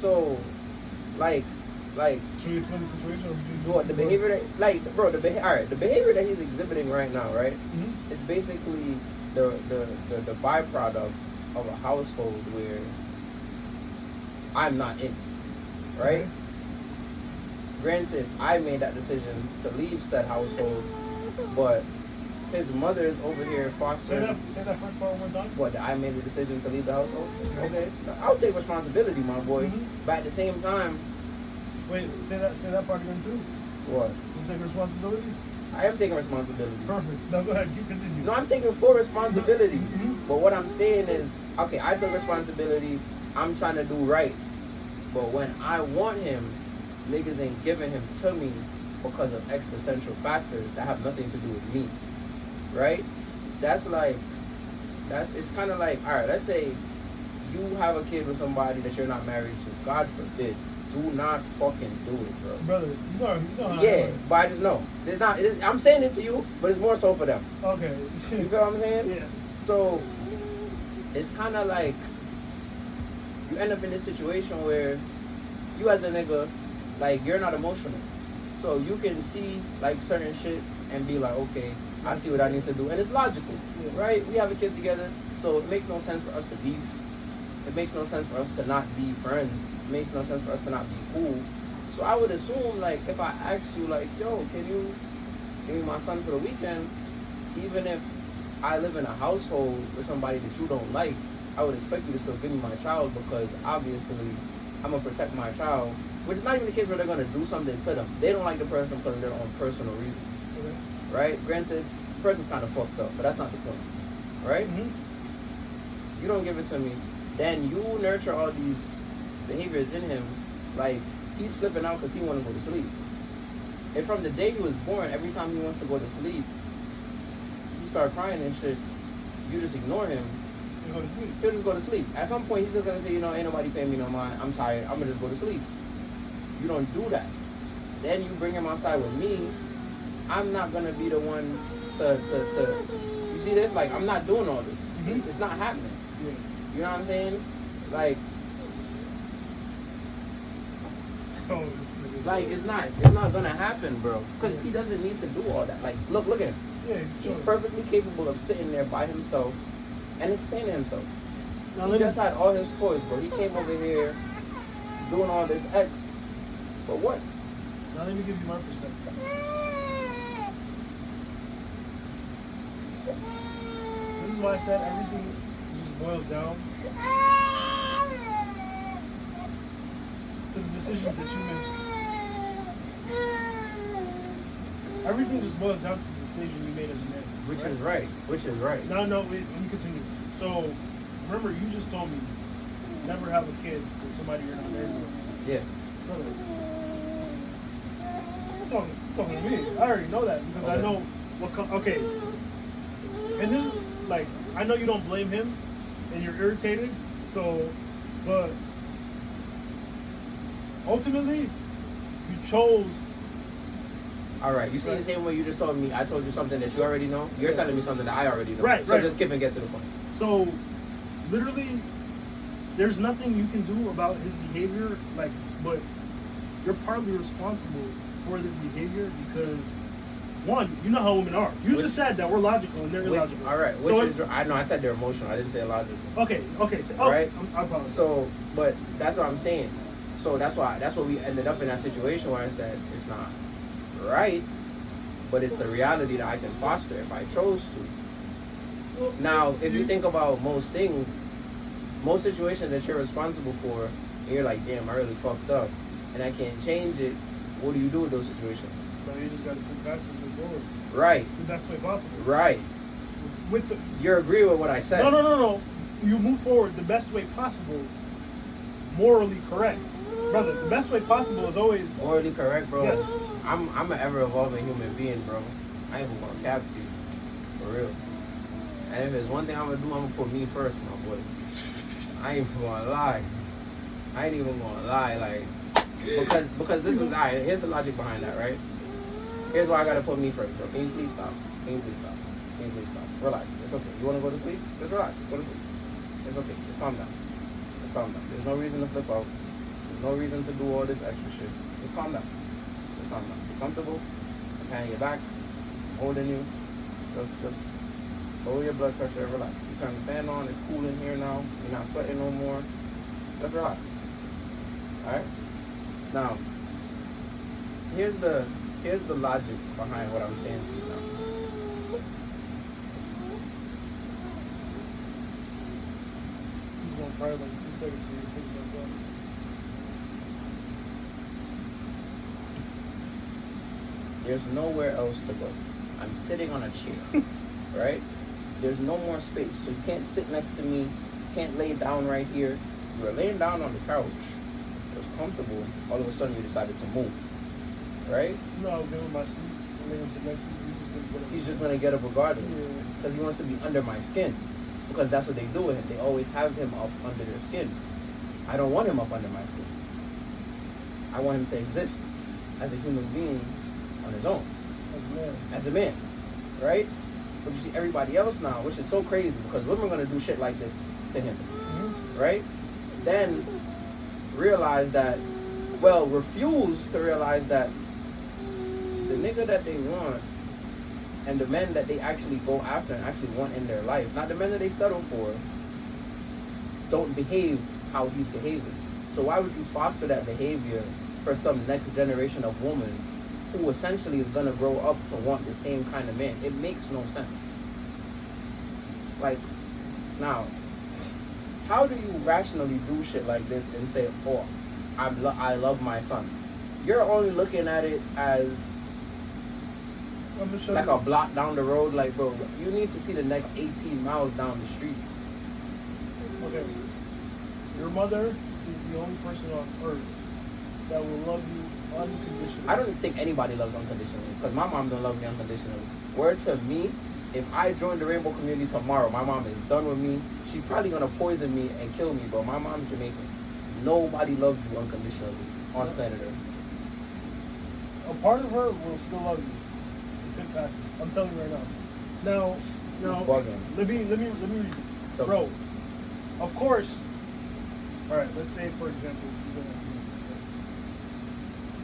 So, like, Should we explain the situation, or would you what the behavior that, like, bro, all right, the behavior that he's exhibiting right now, right? Mm-hmm. It's basically the byproduct of a household where I'm not in, right? Okay. Granted, I made that decision to leave said household, but his mother is over here fostering. Say that first part one more time. What? That I made the decision to leave the household. Okay. Okay, I'll take responsibility, my boy. Mhm. But at the same time, Wait, say that part again too. what? You take responsibility. I am taking responsibility. Perfect. No, go ahead. You continue. No, I'm taking full responsibility. Mhm. But what I'm saying is, okay, I took responsibility. I'm trying to do right. But when I want him, niggas ain't giving him to me because of existential factors that have nothing to do with me. Right? It's kind of like, all right, let's say you have a kid with somebody that you're not married to. God forbid. Do not fucking do it, bro. Brother, you know how Yeah, but I just know. I'm saying it to you, but it's more so for them. Okay. You feel what I'm saying? Yeah. So, it's kind of like you end up in this situation where you as a nigga, like, you're not emotional. So you can see, like, certain shit and be like, okay, I see what I need to do. And it's logical, Yeah. right? We have a kid together, so it makes no sense for us to beef. It makes no sense for us to not be friends. It makes no sense for us to not be cool. So I would assume, like, if I ask you, like, yo, can you give me my son for the weekend, even if I live in a household with somebody that you don't like, I would expect you to still give me my child, because obviously I'm going to protect my child, which is not even the case where they're going to do something to them. They don't like the person because of their own personal reasons, Okay. right? Granted, the person's kind of fucked up, but that's not the point, right? Mm-hmm. You don't give it to me, then you nurture all these behaviors in him, like, he's flipping out because he want to go to sleep. And from the day he was born, every time he wants to go to sleep, you start crying and shit, you just ignore him. You go to sleep. He'll just go to sleep. At some point, he's just gonna say, you know, ain't nobody paying me no mind. I'm tired. I'm gonna just go to sleep. You don't do that. Then you bring him outside with me. I'm not gonna be the one to. You see this? Like, I'm not doing all this. Mhm. It's not happening. Yeah. You know what I'm saying? Like, Oh, this nigga. it's not gonna happen, bro. Because Yeah. he doesn't need to do all that. Like, look at him. Yeah, He's sure. perfectly capable of sitting there by himself and entertaining himself. Now, He let me- just had all his toys, bro. He came over here doing all this X for what? Now let me give you my perspective. This is why I said everything just boils down to the decisions that you make. Everything just boils down to the decision you made as a man. Which right? is right. Which is right. No, wait, let me continue. So, remember, you just told me never have a kid with somebody you're not married with. Yeah. Brother, you're talking to me. I already know that because I Okay. know what. Okay, and this is like, I know you don't blame him, and you're irritated. So, but ultimately, you chose. All right. You see Right. the same way you just told me. I told you something that you already know. You're Yeah. telling me something that I already know. Right, So right. just skip and get to the point. So, literally, there's nothing you can do about his behavior. Like, but you're partly responsible for this behavior because, one, you know how women are. You Which- just said that we're logical and they're illogical. All right. Which So is I know I said they're emotional. I didn't say logical. okay. So, Right. I apologize. So, but that's what I'm saying. So that's why we ended up in that situation where I said it's not right, but it's a reality that I can foster if I chose to. Well, Now, if you think about most things, most situations that you're responsible for, and you're like, damn, I really fucked up, and I can't change it, what do you do with those situations? but you just got to put past and move forward Right, the best way possible. right. With the You're agreeing with what I said. no. You move forward the best way possible, morally correct, brother. The best way possible is always Morally correct, bro. Yes. I'm an ever evolving human being, bro. I ain't even gonna cap to you, for real. And if there's one thing I'm gonna do, I'm gonna put me first, my boy. I ain't even gonna lie. Like, because this is alright. Here's the logic behind that, right? Here's why I gotta put me first, bro. Can you please stop? Relax. It's okay. You wanna go to sleep? Just relax. Go to sleep. It's okay. Just calm down. There's no reason to flip out. There's no reason to do all this extra shit. Just calm down. Just calm down. Be comfortable. I'm patting your back. I'm holding you. Just lower your blood pressure and relax. You turn the fan on. It's cool in here now. You're not sweating no more. Just relax. Alright? Now, here's the logic behind what I'm saying to you now. He's gonna cry like 2 seconds for you to think about that. There's nowhere else to go. I'm sitting on a chair, right? There's no more space, so you can't sit next to me. You can't lay down right here. You were laying down on the couch. It was comfortable. All of a sudden, you decided to move, right? No, I'll give him my seat. And then sit next to you. He's just gonna get up regardless, because he wants to be under my skin, because that's what they do with him. They always have him up under their skin. I don't want him up under my skin. I want him to exist as a human being on his own. As a man, right? But you see everybody else now, which is so crazy, because women are gonna do shit like this to him, right? Then realize that, refuse to realize that the nigga that they want and the men that they actually go after and actually want in their life, not the men that they settle for, don't behave how he's behaving. So why would you foster that behavior for some next generation of woman who essentially is going to grow up to want the same kind of man? It makes no sense. Like, now, how do you rationally do shit like this and say, oh, I love my son? You're only looking at it as like a block down the road. Like, bro, you need to see the next 18 miles down the street. Okay. Your mother is the only person on earth that will love you unconditionally. I don't think anybody loves unconditionally, because my mom don't love me unconditionally. Word to me, if I join the rainbow community tomorrow, my mom is done with me. She's probably gonna poison me and kill me, but my mom's Jamaican. Nobody loves you unconditionally on planet Earth. A part of her will still love you. You couldn't pass it. I'm telling you right now. Now, let me read it. Bro, of course. All right, let's say for example,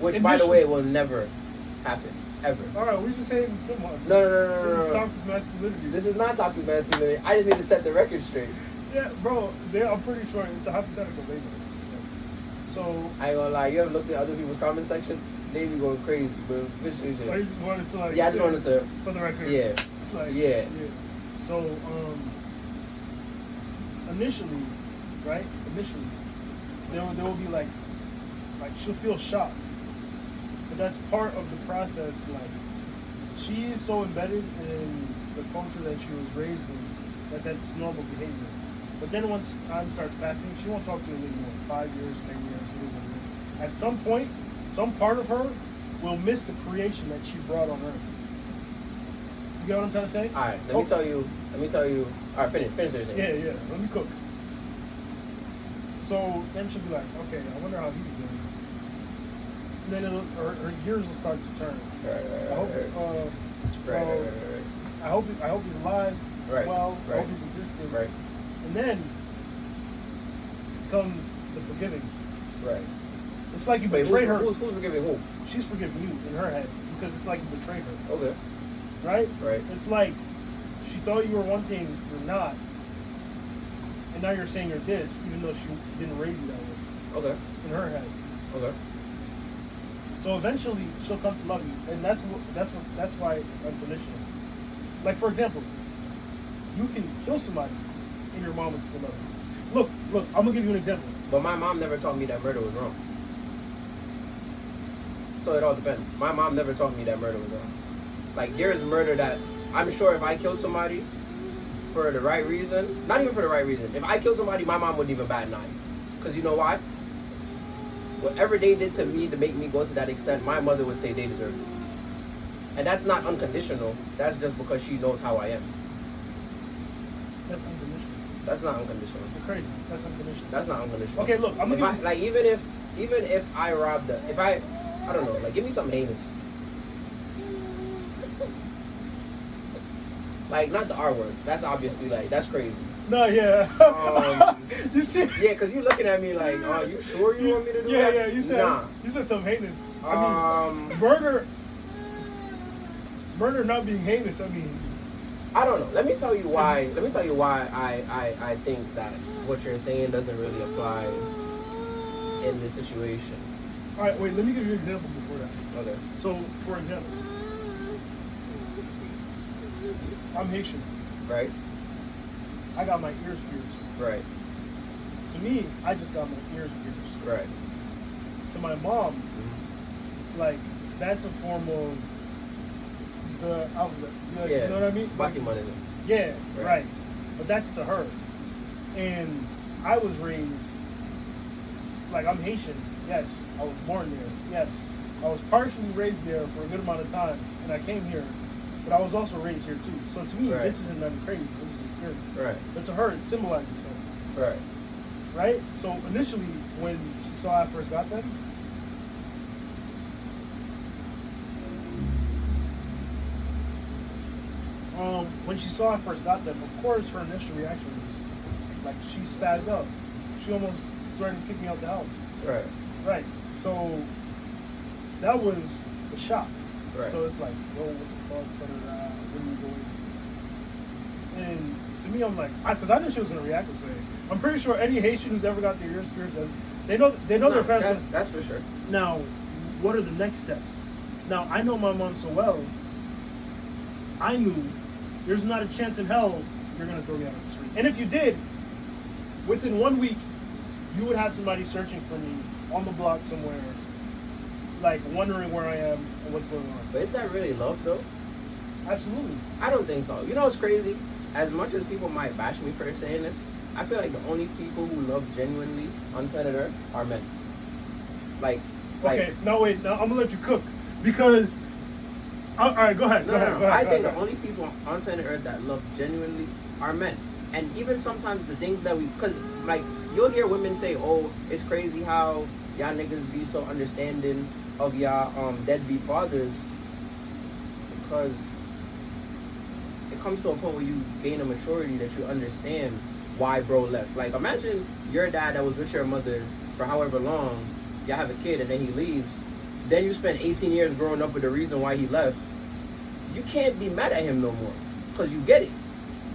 which, by the way, will never happen, ever. All right, we just saying, come on. No. This is toxic masculinity. This is not toxic masculinity. I just need to set the record straight. Yeah, bro. I'm pretty sure it's a hypothetical. They know. So I ain't gonna lie. You ever looked at other people's comment sections? They be going crazy, but I just wanted to yeah, I just wanted to. For the record. Yeah. It's like, yeah. So initially, right? There will be like she'll feel shocked. But that's part of the process. Like, she's so embedded in the culture that she was raised in that's normal behavior. But then once time starts passing, she won't talk to you anymore. 5 years, 10 years, whatever it is. At some point, some part of her will miss the creation that she brought on Earth. You get what I'm trying to say? All right, let me tell you. All right, finish this. Yeah. Let me cook. So then she'll be like, okay, I wonder how he's doing. Then her gears will start to turn. I hope he's alive. Right. Well, I hope he's existing. Right. And then comes the forgiving. Right. It's like you betrayed her. Who's forgiving who? She's forgiving you in her head because it's like you betrayed her. Okay. Right. Right. It's like she thought you were one thing, you're not, and now you're saying you're this, even though she didn't raise you that way. Okay. In her head. Okay. So eventually she'll come to love you, and that's why it's unconditional. Like, for example, you can kill somebody, and your mom would still love you. Look, I'm gonna give you an example. But my mom never taught me that murder was wrong. So it all depends. My mom never taught me that murder was wrong. Like, there is murder that I'm sure if I killed somebody for the right reason, not even for the right reason, if I killed somebody, my mom wouldn't even bat an eye. Because you know why? Whatever they did to me to make me go to that extent, my mother would say they deserve it. And that's not unconditional. That's just because she knows how I am. That's unconditional. That's not unconditional. You're crazy. That's unconditional. That's not unconditional. Okay, look, I'm gonna like, even if I robbed I don't know, like, give me something heinous. Like, not the R word. That's obviously, like, that's crazy. No, yeah. You see? Yeah, because you're looking at me like, oh, you sure you want me to do that? Yeah. You said something heinous. I mean, murder not being heinous. I mean, I don't know. Let me tell you why. I think that what you're saying doesn't really apply in this situation. All right, wait. Let me give you an example before that. Okay. So, for example, I'm Haitian. Right. I got my ears pierced. Right. To me, I just got my ears pierced. Right. To my mom, like, that's a form of the alphabet. Like, Yeah. You know what I mean? Batimanism. Yeah, Right. right. But that's to her. And I was raised, like, I'm Haitian. Yes. I was born there. Yes. I was partially raised there for a good amount of time. And I came here. But I was also raised here, too. So to me, this isn't nothing crazy. This is experience. Right. But to her, it symbolizes something. Right. Right? So initially, when she saw I first got them, when she saw I first got them, of course, her initial reaction was like she spazzed out. She almost threatened to kick me out the house. Right. Right. So that was a shock. Right. So it's like, yo, what the fuck? What are you doing? And to me, I'm like, because I knew she was gonna react this way. I'm pretty sure any Haitian who's ever got their ears pierced, they know their parents. That's for sure. Now, what are the next steps? Now, I know my mom so well. I knew there's not a chance in hell you're gonna throw me out of the street. And if you did, within 1 week, you would have somebody searching for me on the block somewhere, like wondering where I am and what's going on. But is that really love, though? Absolutely. I don't think so. You know what's crazy? As much as people might bash me for saying this, I feel like the only people who love genuinely on planet Earth are men. Okay, now wait. Now I'm gonna let you cook because. All right, go ahead. Go ahead. I think the only people on planet Earth that love genuinely are men. And even sometimes the things that because like you'll hear women say, "Oh, it's crazy how y'all niggas be so understanding of y'all deadbeat fathers," because it comes to a point where you gain a maturity that you understand why bro left. Like, imagine your dad that was with your mother for however long, y'all have a kid and then he leaves. Then you spend 18 years growing up with the reason why he left. You can't be mad at him no more because you get it.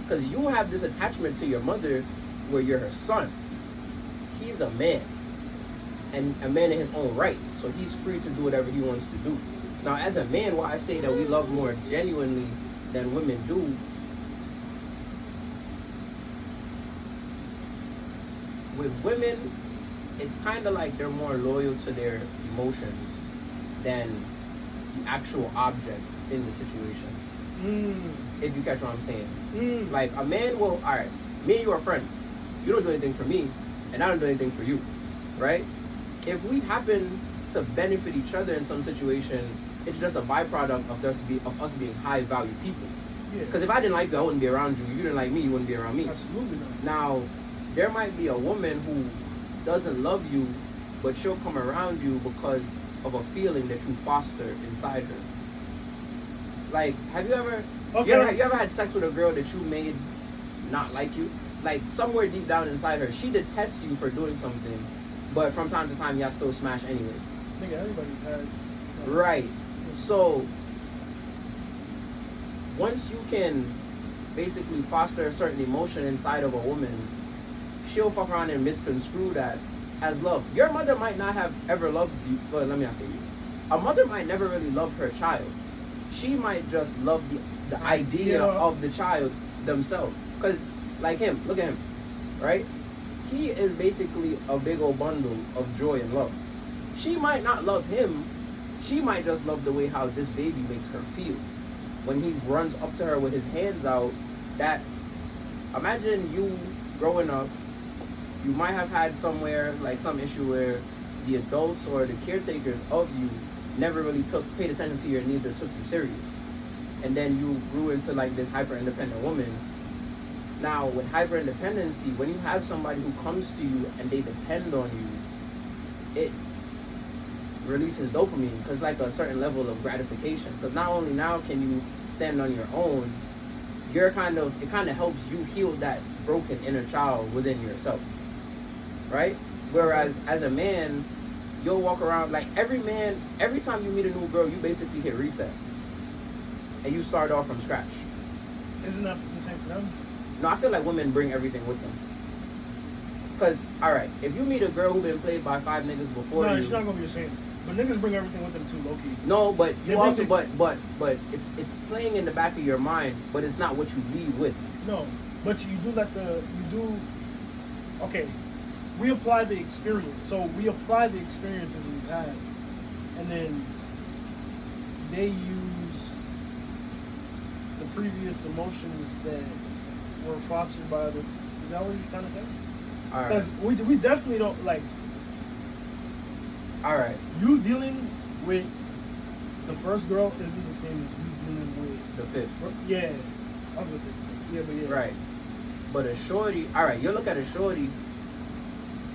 Because you have this attachment to your mother where you're her son. He's a man. And a man in his own right. So he's free to do whatever he wants to do. Now, as a man, why I say that we love more genuinely than women do, with women, it's kind of like they're more loyal to their emotions than the actual object in the situation. If you catch what I'm saying. Like, a man will, all right, me and you are friends. You don't do anything for me, and I don't do anything for you, right? If we happen to benefit each other in some situation, it's just a byproduct of us being high-value people. Because if I didn't like you, I wouldn't be around you. If you didn't like me, you wouldn't be around me. Absolutely not. Now, there might be a woman who doesn't love you, but she'll come around you because of a feeling that you foster inside her. Like, have you ever, you ever had sex with a girl that you made not like you? Like, somewhere deep down inside her, she detests you for doing something, but from time to time, y'all still smash anyway. I think everybody's had. Right. So, once you can basically foster a certain emotion inside of a woman, she'll fuck around and misconstrue that as love. Your mother might not have ever loved you, but let me not say you. A mother might never really love her child. She might just love the idea of the child themselves. Because, like him, look at him, right? He is basically a big old bundle of joy and love. She might not love him. She might just love the way how this baby makes her feel. When he runs up to her with his hands out, imagine you growing up, you might have had somewhere, like some issue where the adults or the caretakers of you never really paid attention to your needs or took you serious. And then you grew into like this hyper-independent woman. Now, with hyper-independency, when you have somebody who comes to you and they depend on you, it releases dopamine because like a certain level of gratification. Because not only now can you stand on your own, it kind of helps you heal that broken inner child within yourself, right? Whereas as a man, you'll walk around like every time you meet a new girl, you basically hit reset, and you start off from scratch. Isn't that the same for them? No, I feel like women bring everything with them. Cause all right, if you meet a girl who been played by 5 niggas before No, you, she's not gonna be the same. But niggas bring everything with them too, low key. no, but They you bring also the- but it's playing in the back of your mind, but it's not what you lead with. No, but you do okay, we apply the experience. So we apply the experiences we've had, and then they use the previous emotions that were fostered by the. Is that what you're trying to say? All right, Because we definitely don't like all right. you dealing with the first girl isn't the same as you dealing with. The fifth, Yeah, I was gonna say the fifth. Yeah, but yeah. right? But a shorty, all right. You look at a shorty.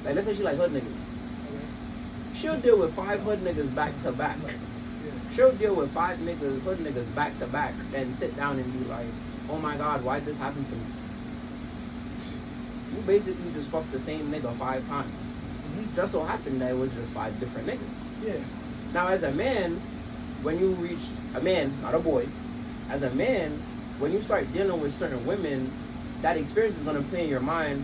Like let's say she like hood niggas. Okay. She'll deal with 5 hood niggas back to back. Yeah. She'll deal with 5 hood niggas back to back, and sit down and be like, "Oh my God, why did this happen to me?" You basically just fucked the same nigga 5 times. Mhm. Just so happened that it was just 5 different niggas. Yeah. Now, as a man, when you reach a man, not a boy, as a man, when you start dealing with certain women, that experience is gonna play in your mind.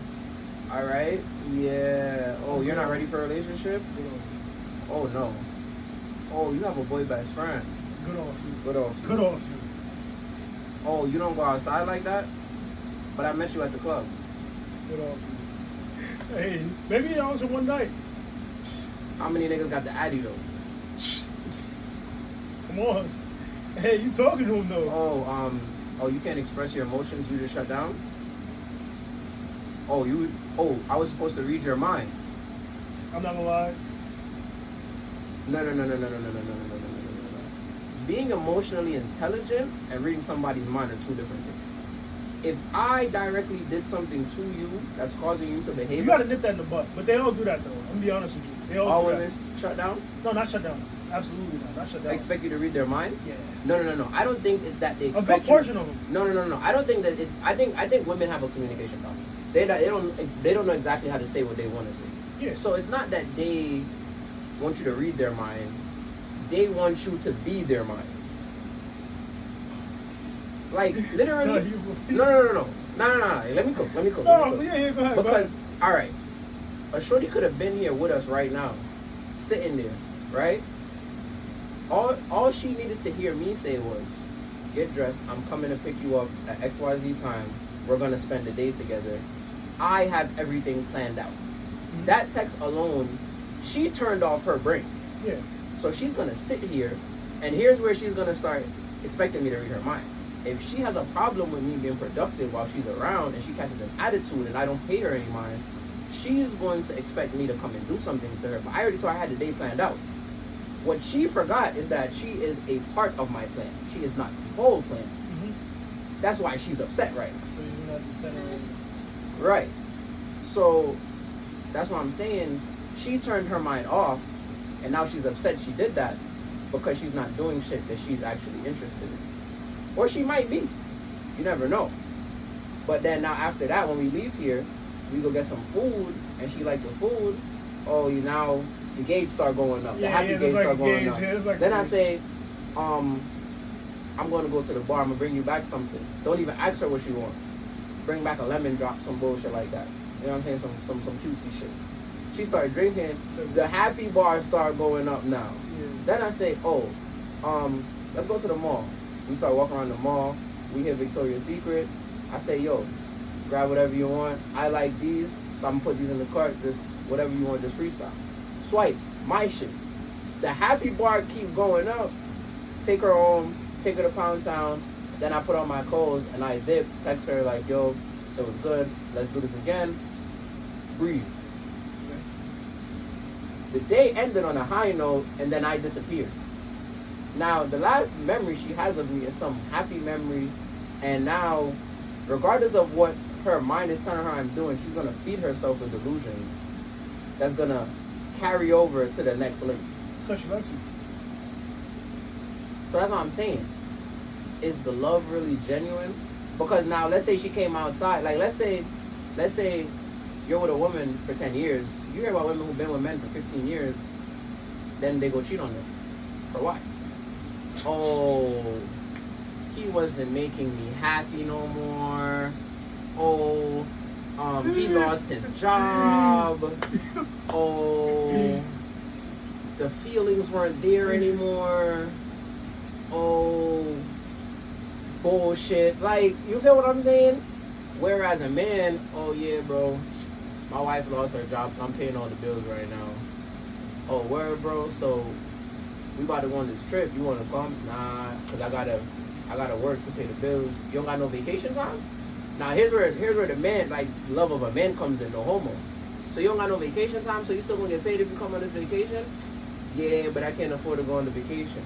All right, yeah. Oh, you're not ready for a relationship? Good off you. Oh no. Oh, you have a boy best friend. Good off you. Good off you. Good off you. Oh, you don't go outside like that? But I met you at the club. Good off you. Hey, maybe that was for one night. How many niggas got the Addy though? Come on. Hey, you talking to him though? Oh, you can't express your emotions. You just shut down. I was supposed to read your mind. I'm not gonna lie. No. Being emotionally intelligent and reading somebody's mind are 2 different things. If I directly did something to you that's causing you to behave, You gotta nip that in the butt. But they all do that though. I'm gonna be honest with you. They all do women shut down. that. No, not shut down. Absolutely not. Not shut down. Expect you to read their mind? Yeah. No. I don't think it's that they A expect good you. portion of them. No. I don't think that it's. I think women have a communication problem. They don't know exactly how to say what they want to say. Yeah. So it's not that they want you to read their mind. They want you to be their mind. Like literally. No. Let me cook. No, yeah, go ahead. Because all right, a shorty could have been here with us right now, sitting there, right? All she needed to hear me say was, "Get dressed. I'm coming to pick you up at XYZ time. We're gonna spend the day together. I have everything planned out." Mhm. That text alone, she turned off her brain. Yeah. So she's gonna sit here, and here's where she's gonna start expecting me to read her mind. If she has a problem with me being productive while she's around, and she catches an attitude, and I don't pay her any mind, she's going to expect me to come and do something to her. But I already told her I had the day planned out. What she forgot is that she is a part of my plan. She is not the whole plan. Mm-hmm. That's why she's upset right now. So you're not the center of it. Right. So that's what I'm saying. She turned her mind off, and now she's upset she did that because she's not doing shit that she's actually interested in. Or she might be. You never know. But then now after that, when we leave here, we go get some food, and she like the food. Oh, now the gauge start going up. The happy gauge start going up. Then I say, I'm going to go to the bar. I'm going to bring you back something. Don't even ask her what she wants. Bring back a lemon drop, some bullshit like that. You know what I'm saying? Some cutesy shit. She started drinking. The happy bar start going up now. Yeah. Then I say, let's go to the mall. We start walking around the mall. We hit Victoria's Secret. I say, yo, grab whatever you want. I like these, so I'm gonna put these in the cart. Just whatever you want, just freestyle. Swipe, my shit. The happy bar keep going up. Take her home, take her to Pound Town. Then I put on my clothes and I dip, text her like, yo, it was good. Let's do this again. Breeze. Okay. The day ended on a high note, and then I disappeared. Now, the last memory she has of me is some happy memory, and now, regardless of what her mind is telling her I'm doing, she's going to feed herself a delusion that's going to carry over to the next link. Because she likes you. So that's what I'm saying. Is the love really genuine? Because now, let's say she came outside. Like, let's say you're with a woman for 10 years. You hear about women who've been with men for 15 years. Then they go cheat on them. For what? Oh, he wasn't making me happy no more. Oh, he lost his job. Oh, the feelings weren't there anymore. Oh, bullshit. Like, you feel what I'm saying? Whereas a man, oh yeah, bro, my wife lost her job, so I'm paying all the bills right now. Oh, word, bro. So we about to go on this trip. You want to come? Nah, cause I gotta work to pay the bills. You don't got no vacation time? Now here's where the man, like, love of a man comes in, no homo. So you don't got no vacation time, so you still gonna get paid if you come on this vacation? Yeah, but I can't afford to go on the vacation.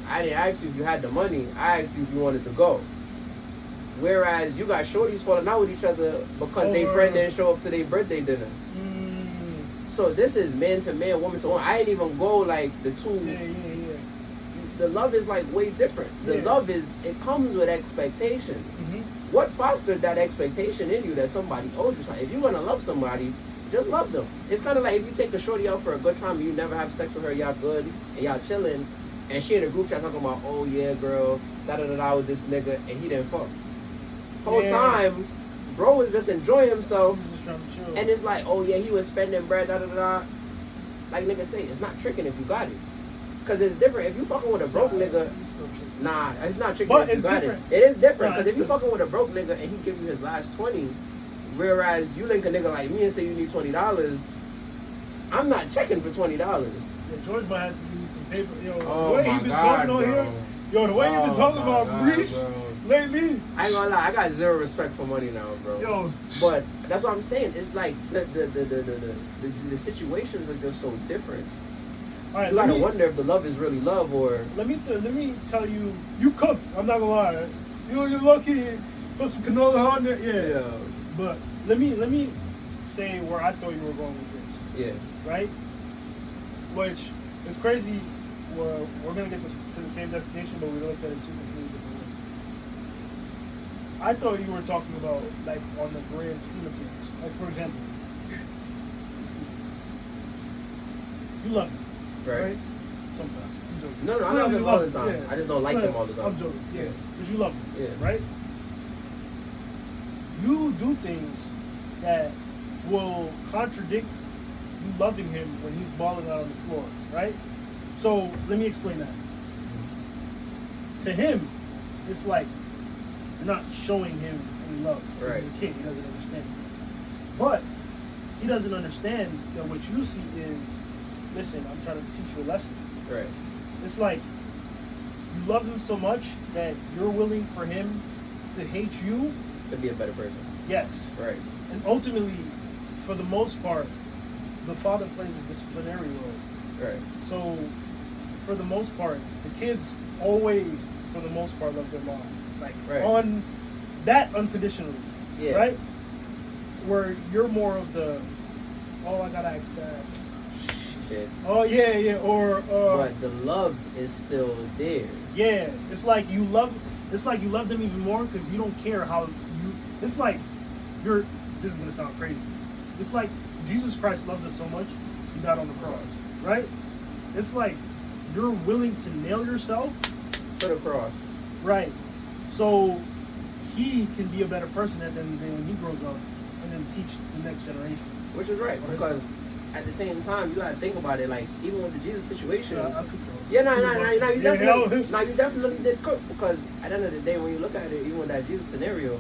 I didn't ask you if you had the money. I asked you if you wanted to go. Whereas you got shorties falling out with each other because their friend didn't show up to their birthday dinner. So this is man to man, woman to woman. I ain't even go like the two. Yeah. The love is like way different. The love is, it comes with expectations. Mm-hmm. What fostered that expectation in you that somebody owed you something? If you're gonna love somebody, just love them. It's kind of like if you take the shorty out for a good time, you never have sex with her, y'all good, and y'all chilling, and she in a group chat talking about, oh yeah, girl, da-da-da-da with this nigga, and he didn't fuck. Whole time, bro was just enjoying himself, Just trying to chill. and it's like, oh yeah, he was spending bread, da-da-da-da. Like nigga say, it's not tricking if you got it. Because it's different. If you fucking with a broke nigga, nah, it's not tricking But if you it's got different. it. It is different. Nah, Because it's if you different. fucking with a broke nigga and he give you his last 20, whereas you link a nigga like me and say you need $20, I'm not checking for $20. Yeah, George might have to give you some paper. Yo, Oh the way my he been God, talking on bro. here. Yo, the way he been talking my about God, Breach bro. lately. I ain't gonna lie, I got zero respect for money now, bro. Yo, But that's what I'm saying. It's like the situations are just so different. all right, You gotta wonder if the love is really love or. let me tell you, you cooked. I'm not gonna lie. You're lucky. Put some canola on there. Yeah. But let me say where I thought you were going with this. Yeah. Right? Which is crazy. We're gonna get to the same destination, but we looked at it two completely different ways. I thought you were talking about like on the grand scheme of things. Like for example, excuse me, you love me, right? Sometimes. I'm joking. No, I Clearly love you him all the me, time. yeah. I just don't like him all the time. I'm joking. Yeah. But you love me, Yeah. right? You do things that will contradict you loving him when he's balling out on the floor, right? So let me explain that. To him, it's like you're not showing him any love. Right. He's a kid; he doesn't understand. But he doesn't understand that what you see is, listen, I'm trying to teach you a lesson. Right. It's like you love him so much that you're willing for him to hate you. To be a better person. Yes. Right. And ultimately, for the most part, the father plays a disciplinary role. Right. So, for the most part, the kids always, for the most part, love their mom. Like, Right. on that unconditionally. Yeah. Right? Where you're more of the, oh, I gotta ask that. Shit. Oh, yeah. Or, But the love is still there. yeah. It's like you love them even more because you don't care how you, it's like this is gonna sound crazy. It's like Jesus Christ loved us so much, he died on the cross, right? It's like you're willing to nail yourself, To the cross. right? So he can be a better person at the end of the day when he grows up and then teach the next generation. Which is right. Or Because at the same time, you gotta think about it. Like, even with the Jesus situation. I could go. Yeah, you definitely, Yeah. you definitely did cook, because at the end of the day, when you look at it, even with that Jesus scenario,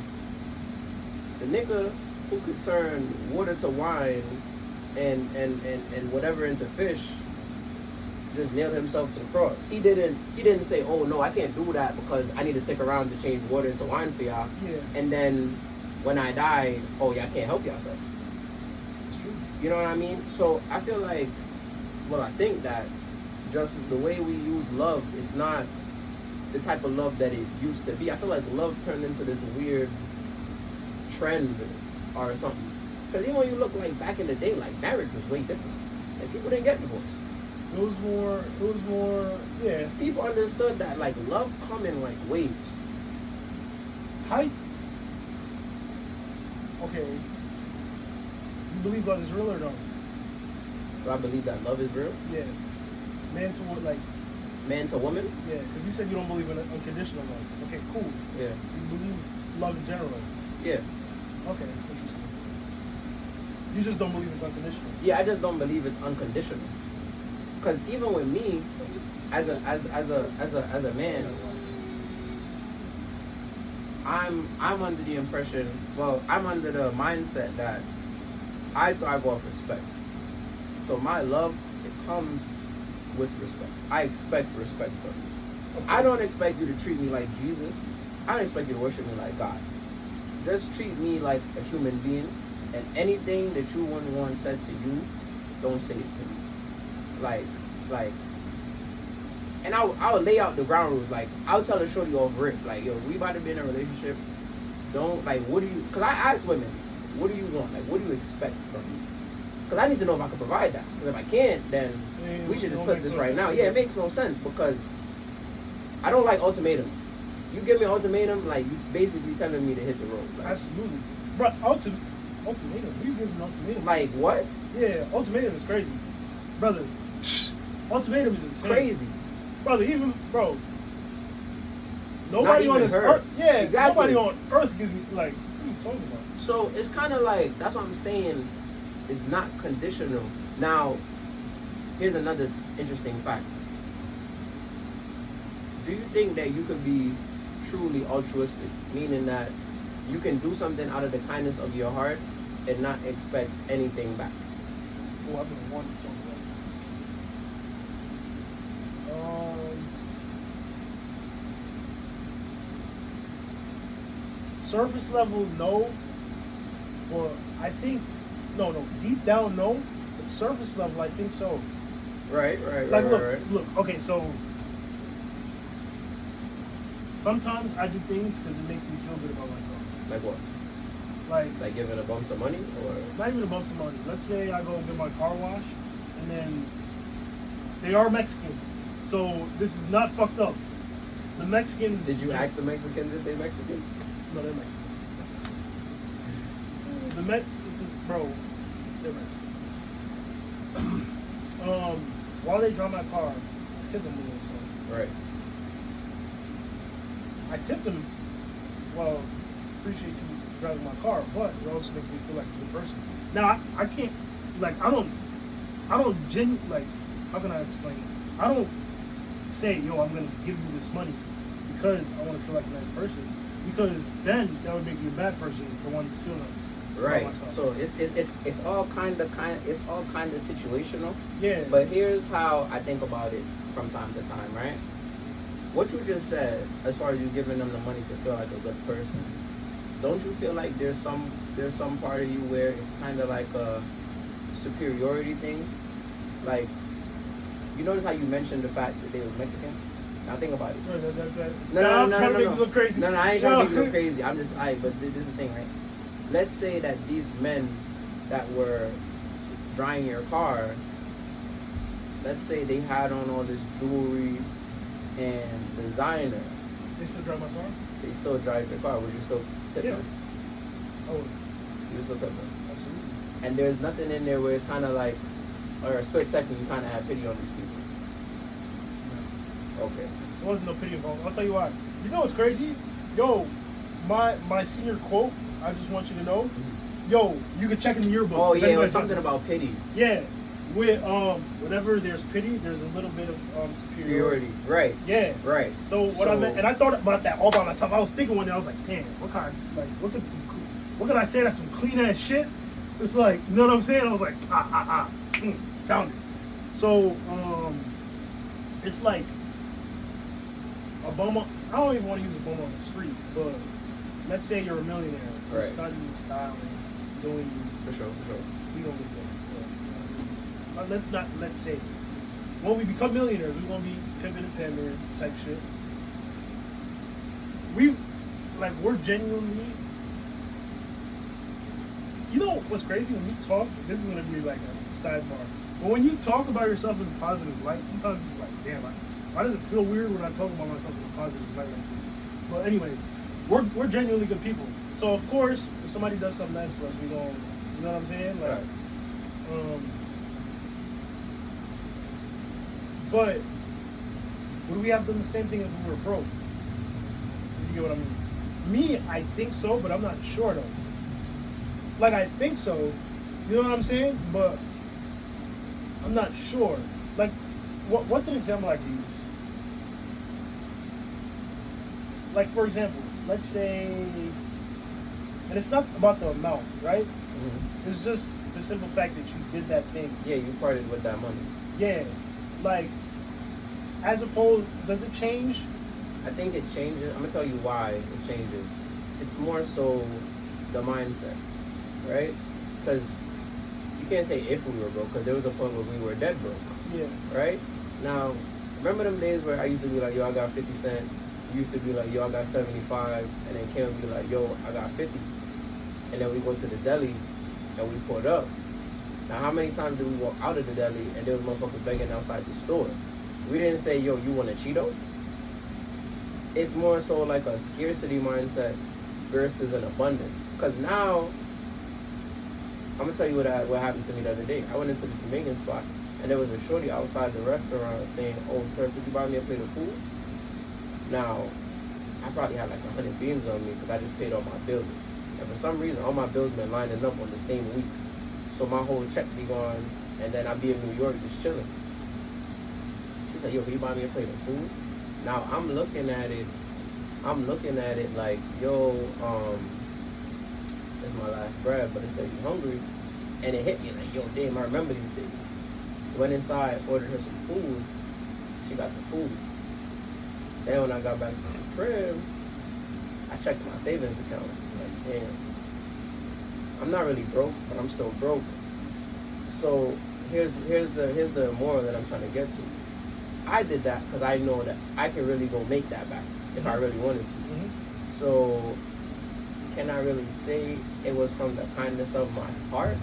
the nigga who could turn water to wine and whatever into fish just nailed himself to the cross. He didn't say, oh no, I can't do that because I need to stick around to change water into wine for y'all. Yeah, And then when I die, oh y'all can't help yourself. it's true. You know what I mean? So I feel like, well, I think that just the way we use love is not the type of love that it used to be. I feel like love turned into this weird trend or something. Because even when you look like back in the day, like marriage was way different. Like people didn't get divorced. It was more, yeah. People understood that like love come in like waves. How Okay. You believe love is real or no? Do I believe that love is real? Yeah. Man to what, like? Man to woman? Yeah, because you said you don't believe in unconditional love. Okay, cool. Yeah. You believe love in general. Yeah. Okay, interesting. You just don't believe it's unconditional. Yeah, I just don't believe it's unconditional. Because even with me, as a man, I'm under the impression. Well, I'm under the mindset that I thrive off respect. So my love, it comes with respect. I expect respect from you. Okay. I don't expect you to treat me like Jesus. I don't expect you to worship me like God. Just treat me like a human being, and anything that you want said to you, don't say it to me. Like, and I'll lay out the ground rules. Like, I'll tell the shorty off rip, like, yo, we about to be in a relationship. Don't, like, what do you, because I ask women, what do you want? Like, what do you expect from me? Because I need to know if I can provide that. Because if I can't, then we should just split this right now. Yeah, it makes no sense because I don't like ultimatums. You give me an ultimatum, like, you basically telling me to hit the road. Like, absolutely. Bro, ultimatum? What are you giving an ultimatum? Like, what? Yeah, ultimatum is crazy. Brother, ultimatum is insane. Crazy. Brother, even, bro, nobody on this earth, yeah, exactly. Nobody on earth gives me, like, what are you talking about? So, it's kind of like, that's what I'm saying, it's not conditional. Now, here's another interesting fact. Do you think that you could be truly altruistic, meaning that you can do something out of the kindness of your heart and not expect anything back? Oh, I've been wanting to talk about this. Surface level, no. Or I think, no. Deep down, no. But surface level, I think so. Right. Like, look. Okay, so sometimes I do things because it makes me feel good about myself. Like what? Like giving a bump some money, or not even a bump some money. Let's say I go get my car washed, and then they are Mexican, so this is not fucked up. The Mexicans. Did you ask the Mexicans if they're Mexican? No, they're Mexican. Bro, they're Mexican. While they drive my car, I tip them a little something. Right. I tipped them. Well, appreciate you driving my car, but it also makes me feel like a good person. Now I can't, like, I don't like, how can I explain it? I don't say, yo, I'm gonna give you this money because I want to feel like a nice person, because then that would make me a bad person for wanting to feel nice. Right. So it's all kind of situational. Yeah. But here's how I think about it from time to time, right? What you just said, as far as you giving them the money to feel like a good person, don't you feel like there's some part of you where it's kind of like a superiority thing? Like, you notice how you mentioned the fact that they were Mexican? Now think about it. Stop trying to make me look crazy. No, I ain't trying to make you look crazy. I'm just, but this is the thing, right? Let's say that these men that were drying your car, let's say they had on all this jewelry and designer. They still drive my car? They still drive your car. Would you still tip them? I would. You would still tip them? Absolutely. And there's nothing in there where it's kind of like, or a split second, you kind of have pity on these people. No. Okay. There wasn't no pity involved. I'll tell you why. You know what's crazy? Yo, my senior quote, I just want you to know, yo, you can check in the yearbook. Oh, yeah, it was something about pity. Yeah. With whenever there's pity, there's a little bit of superiority. Right. Yeah. Right. So what I meant, and I thought about that all by myself. I was thinking one day, I was like, damn, what can I say? That's some clean ass shit. It's like, you know what I'm saying? I was like, found it. So it's like a bum. I don't even want to use a bum on the street, but let's say you're a millionaire, you're studying styling, doing. For sure. We don't get that. Let's say, when we become millionaires, we're gonna be pimping and pandering type shit. We're genuinely, you know what's crazy when you talk, this is gonna be like a sidebar, but when you talk about yourself in a positive light, sometimes it's like, damn, why does it feel weird when I talk about myself in a positive light like this? But anyway, we're genuinely good people. So of course, if somebody does something nice for us, we gon', you know what I'm saying? Like, Right. But would we have done the same thing if we were broke? You get what I mean? Me, I think so, but I'm not sure though. Like I think so, you know what I'm saying? But I'm not sure. Like, what's an example I could use? Like for example, let's say, and it's not about the amount, right? Mm-hmm. It's just the simple fact that you did that thing. Yeah, you parted with that money. Yeah, like, as opposed, does it change? I think it changes. I'm gonna tell you why it changes. It's more so the mindset, right? Because you can't say if we were broke, because there was a point where we were dead broke, Yeah. right? Now, remember them days where I used to be like, yo, I got 50 cents. You used to be like, yo, I got 75. And then Kim would be like, yo, I got 50. And then we go to the deli and we pulled up. Now, how many times did we walk out of the deli and there was motherfuckers begging outside the store? We didn't say, yo, you want a Cheeto? It's more so like a scarcity mindset versus an abundance. Because now, I'm going to tell you what happened to me the other day. I went into the Jamaican spot and there was a shorty outside the restaurant saying, oh, sir, could you buy me a plate of food? Now, I probably had like 100 beans on me because I just paid all my bills. And for some reason, all my bills been lining up on the same week. So my whole check be gone, and then I be in New York just chilling. She said, yo, can you buy me a plate of food? Now, I'm looking at it like, yo, it's my last bread, but it said you hungry. And it hit me like, yo, damn, I remember these days. So went inside, ordered her some food. She got the food. Then when I got back to the crib, I checked my savings account. Like, damn, I'm not really broke, but I'm still broke. So here's the moral that I'm trying to get to. I did that because I know that I can really go make that back if I really wanted to. Mm-hmm. So can I really say it was from the kindness of my heart?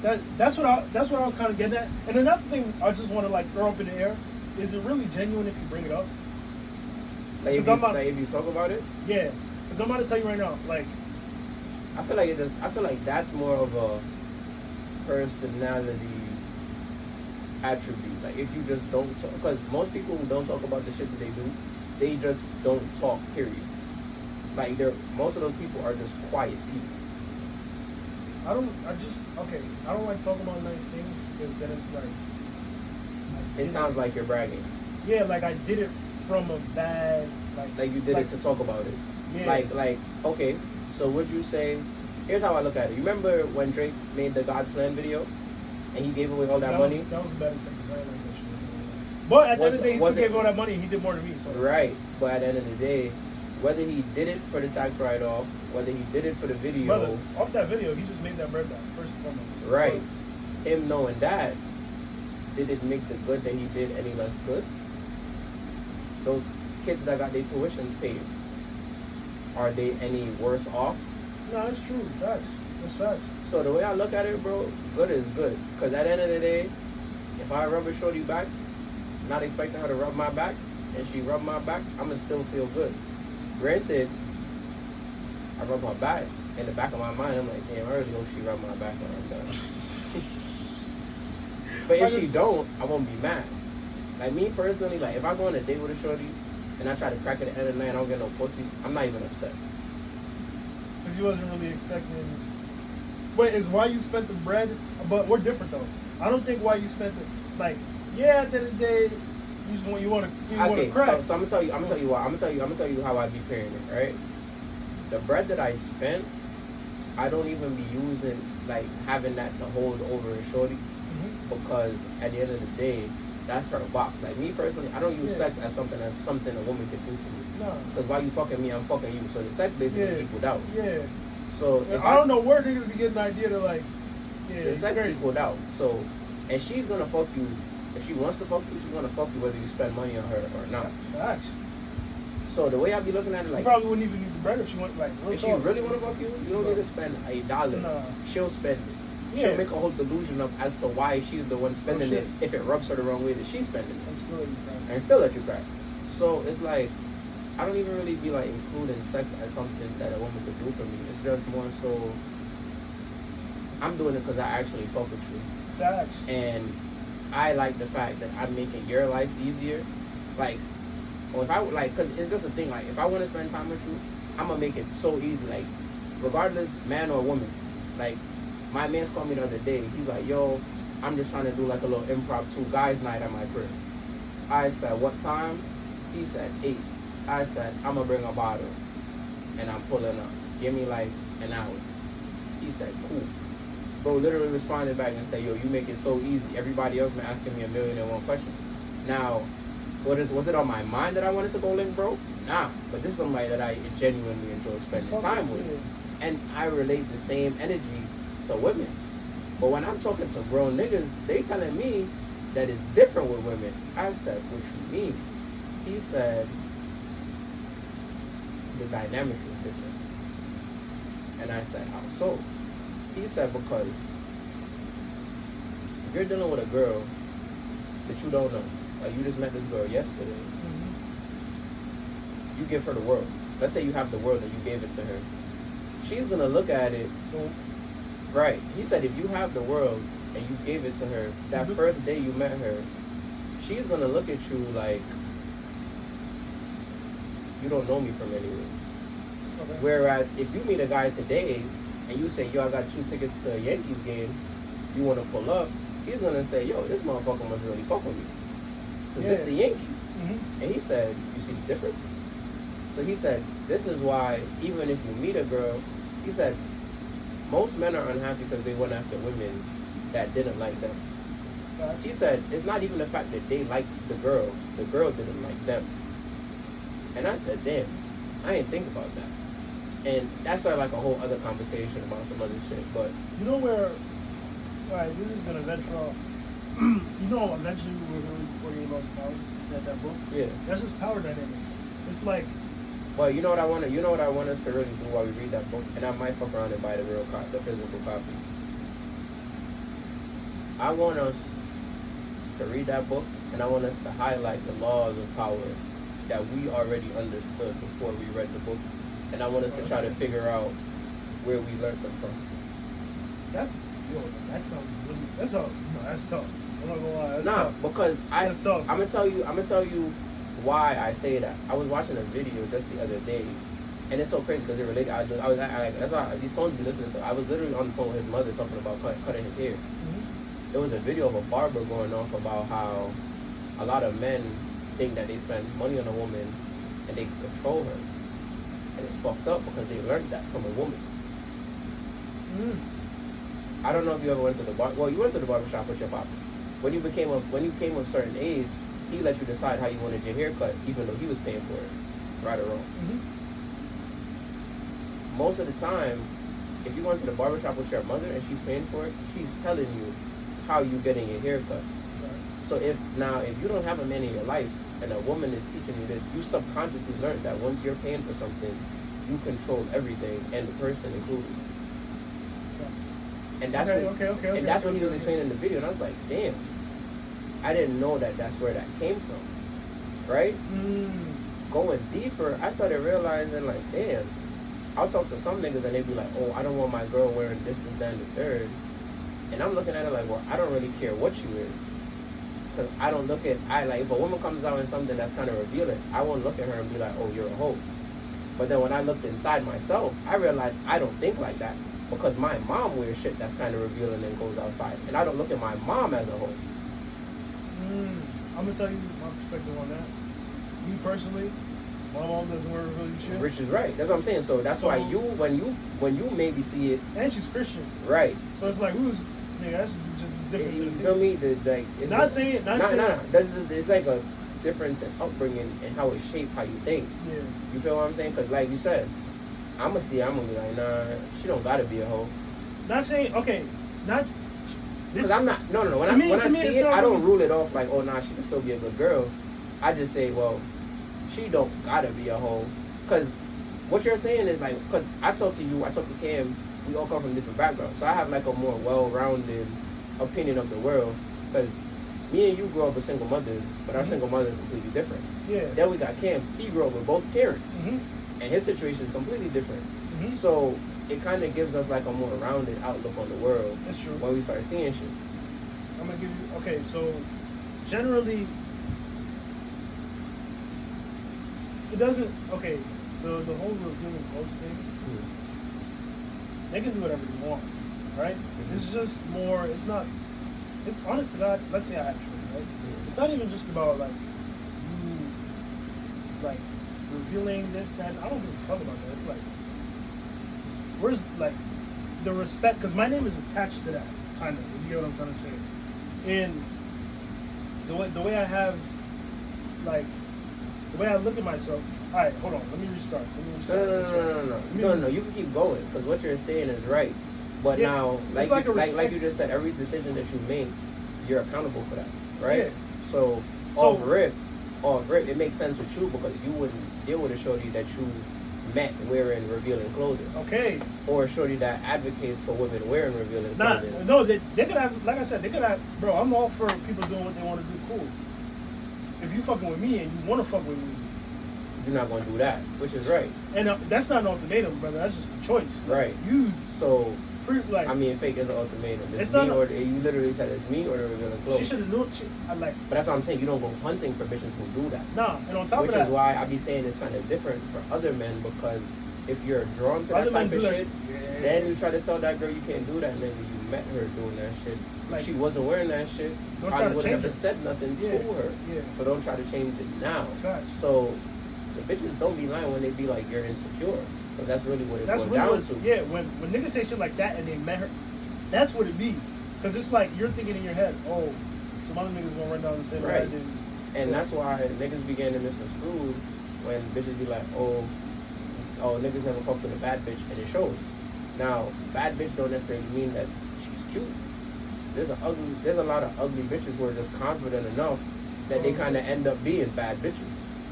That's what I was kind of getting at. And another thing I just want to like throw up in the air: is it really genuine if you bring it up? Like if you talk about it? Yeah, because I'm about to tell you right now. Like, I feel like that's more of a personality attribute. Like if you just don't talk, because most people who don't talk about the shit that they do, they just don't talk. Period. Like most of those people are just quiet people. I don't like talking about nice things because then it's like. It sounds like you're bragging. Yeah, like I did it from a bad like you did it to talk about it. Yeah. Like okay, so would you say? Here's how I look at it. You remember when Drake made the God's Plan video, and he gave away all that money? That was a bad attempt because I didn't like that shit. But at the end of the day, he still gave all that money. He did more than me. So right. But at the end of the day, whether he did it for the tax write-off, whether he did it for the video, brother, off that video, he just made that bread back first and foremost. Right. Him knowing that, did it make the good that he did any less good? Those kids that got their tuitions paid, are they any worse off? No, that's true. Facts. That's facts. So the way I look at it, bro, good is good. Because at the end of the day, if I rub a shorty back, not expecting her to rub my back, and she rub my back, I'm going to still feel good. Granted, I rub my back. In the back of my mind, I'm like, damn, I really hope she rub my back when I'm done. But if she don't, I won't be mad. Like me personally, like if I go on a date with a shorty and I try to crack at the end of the night and I don't get no pussy, I'm not even upset. Because you wasn't really expecting. Wait, is why you spent the bread? But we're different though. I don't think why you spent the at the end of the day, you want to crack. So I'm gonna tell you why. I'm gonna tell you how I be paying it, right? The bread that I spent, I don't even be using having that to hold over a shorty. Because at the end of the day, that's her box. Like me personally, I don't use sex as something a woman could do for me. No. Because while you fucking me, I'm fucking you. So the sex basically equaled out. Yeah. So if I don't know where niggas be getting the idea to the sex equaled out. So, and she's gonna fuck you. If she wants to fuck you, she's gonna fuck you whether you spend money on her or not. Facts. So the way I be looking at it, you probably wouldn't even need the bread if she want if she really want to fuck you, you don't need to spend $1. No. She'll spend it. Yeah. She'll make a whole delusion up as to why she's the one spending it if it rubs her the wrong way that she's spending it. And still let you crack. And still let you crack. So it's like, I don't even really be like including sex as something that a woman could do for me. It's just more so I'm doing it because I actually fuck with you. Facts. And I like the fact that I'm making your life easier. Like, or if I like, cause it's just a thing. Like, if I want to spend time with you, I'm gonna make it so easy. Like, regardless, man or woman. Like, my man's called me the other day. He's like, "Yo, I'm just trying to do like a little impromptu guys' night at my crib." I said, "What time?" He said 8. I said, "I'm gonna bring a bottle, and I'm pulling up. Give me like an hour." He said, "Cool." Bro literally responded back and said, "Yo, you make it so easy. Everybody else been asking me 1,000,001 questions." Now, was it on my mind that I wanted to go link, bro? Nah. But this is somebody that I genuinely enjoy spending time with. And I relate the same energy to women. But when I'm talking to grown niggas, they telling me that it's different with women. I said, "What you mean?" He said, "The dynamics is different." And I said, "How so?" He said, "Because if you're dealing with a girl that you don't know, like you just met this girl yesterday, you give her the world. Let's say you have the world and you gave it to her. She's going to look at it, right?" He said, "If you have the world and you gave it to her, that first day you met her, she's going to look at you like, you don't know me from anywhere." Okay. Whereas if you meet a guy today and you say, "Yo, I got 2 tickets to a Yankees game, you want to pull up," he's going to say, "Yo, this motherfucker must really fuck with me. Because this is the Yankees." And he said, "You see the difference?" So he said, this is why even if you meet a girl, he said, most men are unhappy because they went after women that didn't like them. He said, it's not even the fact that they liked the girl didn't like them. And I said, damn, I didn't think about that. And that's like a whole other conversation about some other shit. But you know where, alright, this is going to venture off. You know, eventually we're going to read 48 Laws of Power, that book? Yeah. That's just power dynamics. It's like, well, you know what I want us to really do while we read that book, and I might fuck around and buy the physical copy. I want us to read that book, and I want us to highlight the laws of power that we already understood before we read the book, and I want us to try to figure out where we learned them from. That sounds really. That's tough. I'm not gonna lie. That's tough. Because that's tough. I'm gonna tell you why I say that. I was watching a video just the other day, and it's so crazy because it related. That's why these phones be listening to. I was literally on the phone with his mother talking about cutting his hair. There was a video of a barber going off about how a lot of men think that they spend money on a woman and they can control her, and it's fucked up because they learned that from a woman. I don't know if you ever went to the bar. Well, you went to the barbershop with your pops. When you came of a certain age, he let you decide how you wanted your hair cut, even though he was paying for it, right or wrong. Most of the time, if you went to the barbershop with your mother and she's paying for it, she's telling you how you getting your hair cut. So if you don't have a man in your life and a woman is teaching you this, you subconsciously learned that once you're paying for something, you control everything and the person included. And that's what he was explaining in the video, and I was like, damn, I didn't know that that's where that came from, right? Going deeper, I started realizing, like, damn, I'll talk to some niggas and they be like, oh, I don't want my girl wearing this, that, and the third. And I'm looking at it like, well, I don't really care what she wears. Because I don't look at, if a woman comes out in something that's kind of revealing, I won't look at her and be like, oh, you're a hoe. But then when I looked inside myself, I realized I don't think like that. Because my mom wears shit that's kind of revealing and goes outside. And I don't look at my mom as a hoe. I'm going to tell you my perspective on that. Me personally, my mom doesn't wear revealing shit. Rich is right. That's what I'm saying. So that's why when you maybe see it. And she's Christian. Right. So it's like, that's just a difference. You feel me? It's like a difference in upbringing and how it shaped how you think. Yeah. You feel what I'm saying? Because like you said, I'm going to be like, nah, she don't got to be a hoe. Not saying, okay, not... Because I'm not, no. When I see it, I don't rule it off like, oh, nah, she can still be a good girl. I just say, well, she don't got to be a hoe. Because what you're saying is like, because I talk to Cam, we all come from different backgrounds. So I have like a more well-rounded opinion of the world. Because Me and you grew up with single mothers, but our Mhm. single mothers are completely different. Yeah. Then we got Cam. He grew up with both parents, Mhm. and his situation is completely different. Mhm. So it kind of gives us like a more rounded outlook on the world That's true. when we start seeing shit. I'm gonna give you. Okay, so generally, it doesn't. Okay, the whole revealing clothes thing. They can do whatever they want, right? Mhm. It's just more. It's not. It's honest to God. Let's say I have children, right? Mhm. It's not even just about like you, like revealing this, that. I don't give a fuck about that. It's like, where's like the respect? Because my name is attached to that, kind of. If you get what I'm trying to say. And the way I have, like, the way I look at myself. All right, hold on. Let me restart. No. You can keep going because what you're saying is right. But Yeah, now, it's like like you just said, every decision that you make, you're accountable for that, right? Yeah. So So- off rip, it makes sense with you because you wouldn't deal with a shorty that you met wearing revealing clothing, Okay. or a shorty that advocates for women wearing revealing Nah, clothing. no, they could have, like I said, they could have, bro, I'm all for people doing what they want to do, cool. If you fucking with me and you want to fuck with me, You're not gonna do that, which is right. and that's not an ultimatum, brother, that's just a choice. Like, Right. You, So free, like, I mean, fake is an ultimatum. It's It's not me a- or you literally said it's me or the revealing she clothing. should have known, I like, But that's what I'm saying. You don't go hunting for bitches who do that. nah, and on top Which of that, is why I be saying it's kind of different for other men because if you're drawn to other that men type of do that shit, yeah. then you try to tell that girl you can't do that, and then you met her doing that shit. Like, If she wasn't wearing that shit, don't try probably to would change never her. said nothing Yeah, to her. yeah. So don't try to change it now. Facts. So the bitches don't be lying when they be like you're insecure, because that's really what it That's boils really down what, to. yeah, when niggas say shit like that and they met her, that's what it be. Because it's like you're thinking in your head, oh, some other niggas gonna run down and say that I Right. didn't. And that's why niggas be getting misconstrued when bitches be like, oh, niggas never fucked with a bad bitch, and it shows. Now, bad bitch don't necessarily mean that she's cute. There's a lot of ugly bitches who are just confident enough that they kind of end up being bad bitches.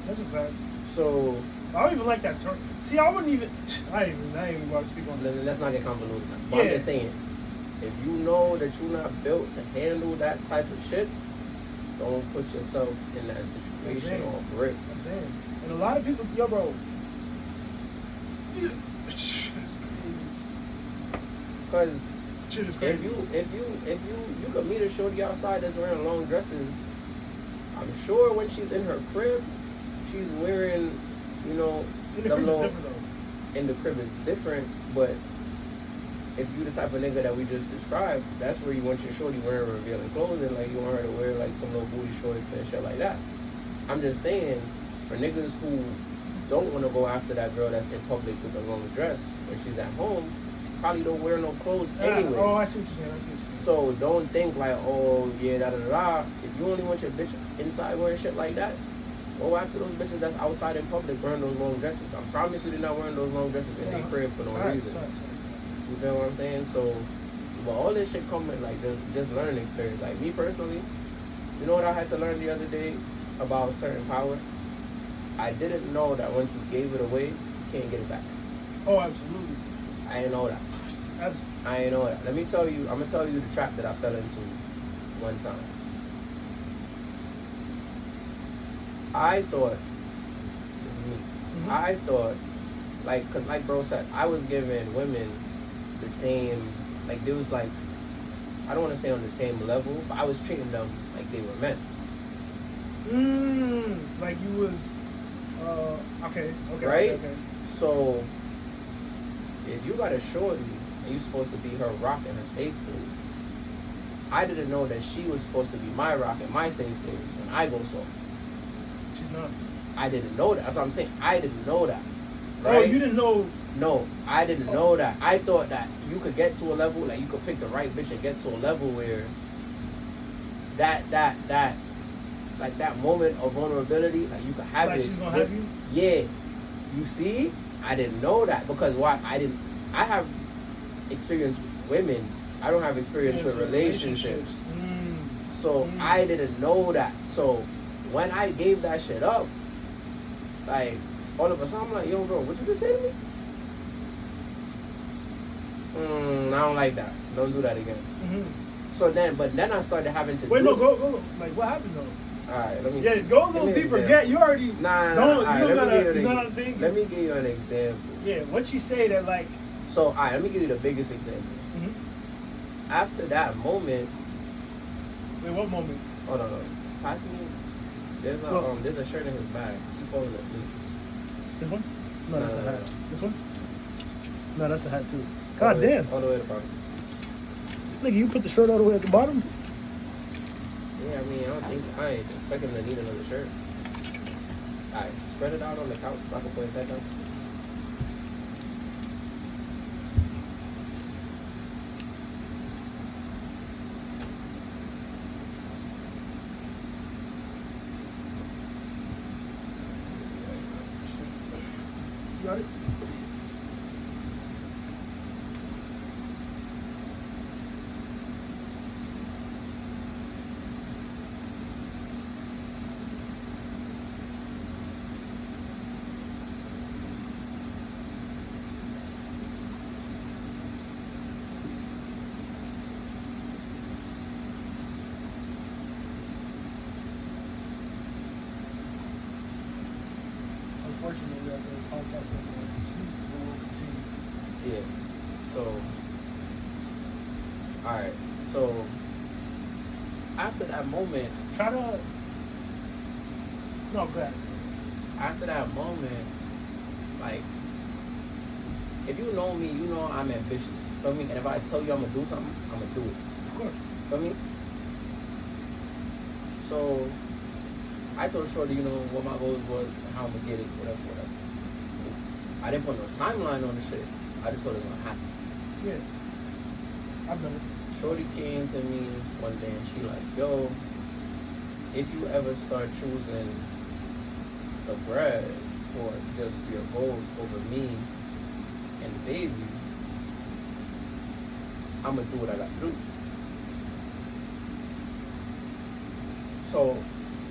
That's a fact. So I don't even like that term. See, I wouldn't even. I ain't even about to speak on that. let's not get convoluted. But I'm Yeah. just saying, if you know that you're not built to handle that type of shit, don't put yourself in that situation saying. off rip. I'm saying, and a lot of people, yo, bro. Shit is Cause crazy. if you could meet a shorty outside that's wearing long dresses, I'm sure when she's in her crib, she's wearing, you know, In the them crib is little- different though. in the crib is different, but if you the type of nigga that we just described, that's where you want your shorty wearing revealing clothing, like you want her to wear like some little booty shorts and shit like that. I'm just saying, for niggas who don't want to go after that girl that's in public with a long dress when she's at home, probably don't wear no clothes anyway. Oh, I see what you're saying. So don't think like, oh yeah, da da da. If you only want your bitch inside wearing shit like that, go after those bitches that's outside in public wearing those long dresses. I promise you they're not wearing those long dresses in their crib for no reason. Facts. You feel what I'm saying? So, but all this shit come with like just learning experience. Like me personally, you know what I had to learn the other day about certain power? I didn't know that once you gave it away, you can't get it back. Oh, absolutely. I didn't know that. I didn't know that. Let me tell you, I'm gonna tell you the trap that I fell into one time. I thought, this is me. Mhm. I thought, like, cause like bro said, I was giving women the same, like there was like, I don't want to say on the same level, but I was treating them like they were men. Like you was, okay. Right? Okay. So, if you got a shorty and you supposed to be her rock and her safe place, I didn't know that she was supposed to be my rock and my safe place when I go soft. She's not. I didn't know that. That's what I'm saying. I didn't know that. Oh, Right? you didn't know. No, I didn't know that. I thought that you could get to a level, like you could pick the right bitch and get to a level where like that moment of vulnerability, like you could have Like it. she's gonna have you. Yeah. You see? I didn't know that because why? I have experience with women. I don't have experience with relationships. So I didn't know that. So when I gave that shit up, like all of a sudden I'm like, yo bro, what you just say to me? I don't like that. Don't do that again. So then, but then I started having to. Wait, no, go. Like, what happened though? All right, let me. Yeah, go a little deeper. Get you already. Nah. Don't, All you right, don't gotta. You know what I'm saying? Let me give you an example. Yeah, what you say that like. So, all right, let me give you the biggest example. Mm-hmm. After that moment. Wait, what moment? Oh no. Pass me. There's a shirt in his bag. He falling asleep. This one? No, that's a hat. No. This one? No, that's a hat too. God damn. All the way at the bottom. Nigga, you put the shirt all the way at the bottom? Yeah, I mean, I ain't expecting him to need another shirt. Alright, spread it out on the couch so I can put his head down. You got it? Unfortunately, the podcast went to sleep, but we'll continue. Yeah. So, alright. So, after that moment. Try to. No, go ahead. After that moment, like, if you know me, you know I'm ambitious. Feel me? And if I tell you I'm gonna do something, I'm gonna do it. Of course. Feel me? So, I told Shorty, you know, what my goals was, how I'm gonna get it, whatever. I didn't put no timeline on the shit. I just thought it was gonna happen. Yeah. I've done it. Shorty came to me one day and she like, yo, if you ever start choosing the bread or just your goals over me and the baby, I'm gonna do what I gotta do. So,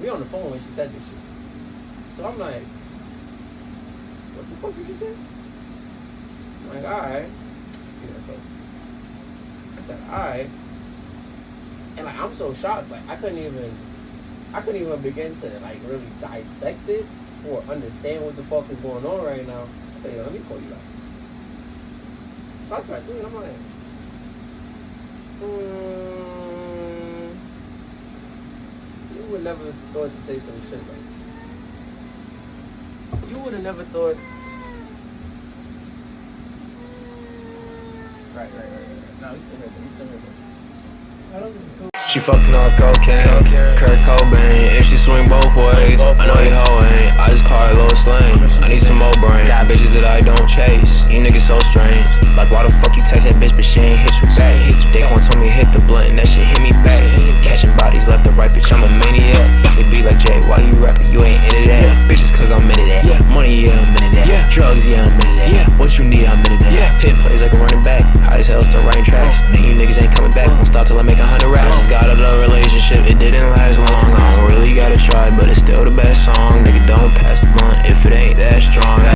we on the phone when she said this shit. So I'm like, what the fuck did you say? I'm like, alright. Yeah, so I said, alright. And like I'm so shocked, like I couldn't even begin to like really dissect it or understand what the fuck is going on right now. I said, yo, let me call you back. So I started doing it, I'm like, you would never thought to say some shit like that. You would have never thought. Right. No, he's still here. She fucking off cocaine, Kurt Cobain. If she swing both ways, I know you hoeing. I just call her Lois Lane. I need some more brain. Got bitches that I don't chase. You niggas so strange. Like why the fuck you text that bitch but she ain't hit you back? Daquan told me hit the blunt and that shit hit me back. Catching bodies left and right, bitch, I'm a maniac. It be like Jay, why you rapping? You ain't into that. Bitches cause I'm into that. Money, yeah, I'm into that. Drugs, yeah, I'm into that. What you need, I'm into that. Hit plays like a running back. High as hell, still writing tracks. Man, you niggas ain't coming back. Won't stop till I make 100 raps. Just got out of the relationship, it didn't last long. I don't really gotta try, but it's still the best song. Nigga, don't pass the blunt if it ain't that strong.